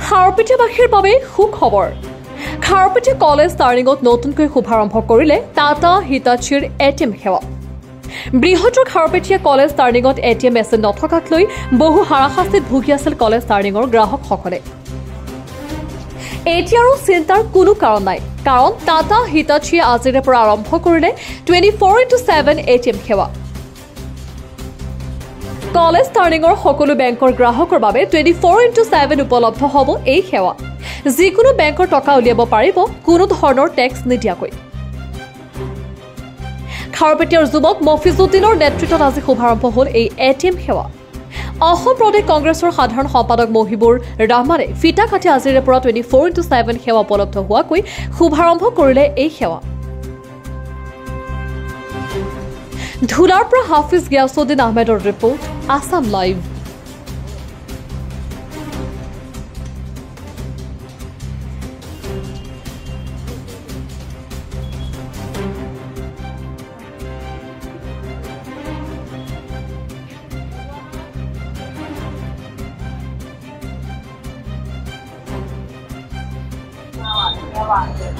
খাৰুপেটীয়াবাসীৰ বাবে সুখবৰ। খাৰুপেটীয়া কলেজ টাৰ্ণিঙত নতুনকৈ শুভাৰম্ভ কৰিলে টাটা হিটাচীৰ এটিএম সেৱা। বৃহত্তৰ খাৰুপেটীয়া কলেজ টাৰ্ণিঙত এটিএম মেচিন নথকাক লৈ বহু হাৰাশাস্তিত ভুগি আছিল কলেজ টাৰ্ণিঙৰ গ্ৰাহকসকলে। এতিয়া আৰু চিন্তাৰ কোনো কাৰণ নাই, কাৰণ টাটা হিটাচীয়ে আজিৰে পৰা আৰম্ভ কৰিলে 24x7 এটিএম সেৱা। কলেজ টাৰ্ণিঙৰ সকলো বেংকৰ গ্ৰাহকৰ বাবে 24x7 উপলব্ধ হ'ব এই সেৱা। যিকোনো বেংকৰ টকা উলিয়াব পাৰিব কোনো ধৰণৰ টেক্স নিদিয়াকৈ। খাৰুপেটীয়াৰ যুৱক মফিজুদ্দিনৰ নেতৃত্বত আজি শুভাৰম্ভ হ'ল এই এটিএম সেৱা। অসম প্ৰদেশ কংগ্ৰেছৰ সাধাৰণ সম্পাদক মহিবুৰ ৰহমানে ফিটা কাটি আজিৰে পৰা 24x7 সেৱা উপলব্ধ হোৱাকৈ শুভাৰম্ভ কৰিলে এই সেৱা। ধুলাৰ পৰা হাফিজ গিয়াছুদ্দিন আহমেদৰ ৰিপৰ্ট, আছাম লাইভ।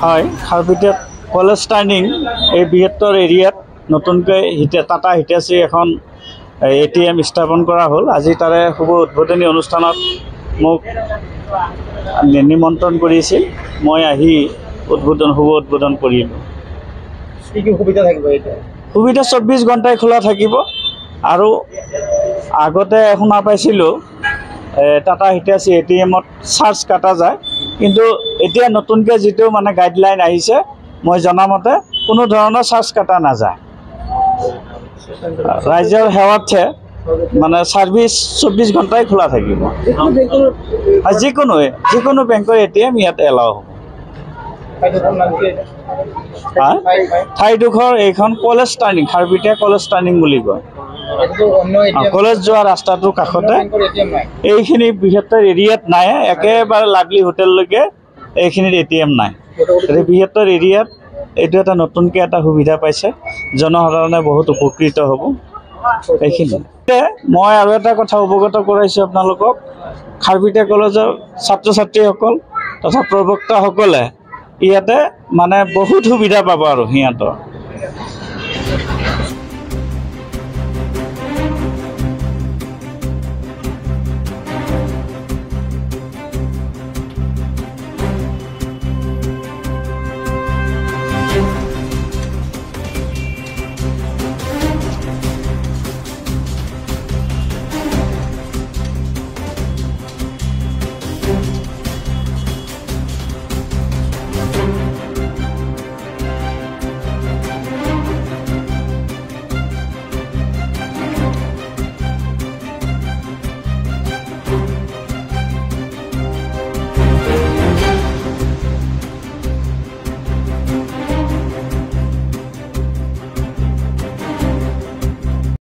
হয়, খাৰুপেটীয়া কলেজ টাৰ্ণিং এই বৃহত্তৰ এৰিয়াত নতুনকৈ টাটা হিটাচী এখন এটিএম স্থাপন কৰা হ'ল। আজি তাৰে শুভ উদ্বোধনী অনুষ্ঠানত মোক নিমন্ত্ৰণ কৰিছিল, মই আহি শুভ উদ্বোধন কৰিলোঁ। কি কি সুবিধা থাকিব এতিয়া? সুবিধা 24 ঘণ্টাই খোলা থাকিব। আৰু আগতে শুনা পাইছিলোঁ টাটা হিটাচী এটিএমত চাৰ্জ কটা যায়, কিন্তু এতিয়া নতুনকৈ যিটো মানে গাইডলাইন আহিছে, মই জনামতে কোনো ধৰণৰ চাৰ্জ কটা নাযায়। ৰাইজৰ সেৱাতহে মানে ছাৰ্ভিচ 24 ঘণ্টাই খোলা থাকিব। যিকোনো বেংকৰ এটিএম ইয়াতে এলাও হ'ব। ঠাইডোখৰ এইখন college turning, Kharupetia college turning বুলি কয়। কলেজ যোৱা ৰাস্তাটোৰ কাষতে এইখিনি বৃহত্তৰ এৰিয়াত নাই, একেবাৰে লাভলি হোটেললৈকে এইখিনিত এটিএম নাই। বৃহত্তৰ এৰিয়াত এইটো এটা নতুনকৈ এটা সুবিধা পাইছে, জনসাধাৰণে বহুত উপকৃত হ'ব। এইখিনি মই আৰু এটা কথা অৱগত কৰাইছোঁ আপোনালোকক, খাৰুপেটীয়া কলেজৰ ছাত্ৰ ছাত্ৰীসকল তথা প্ৰবক্তাসকলে ইয়াতে মানে বহুত সুবিধা পাব আৰু সিহঁতৰ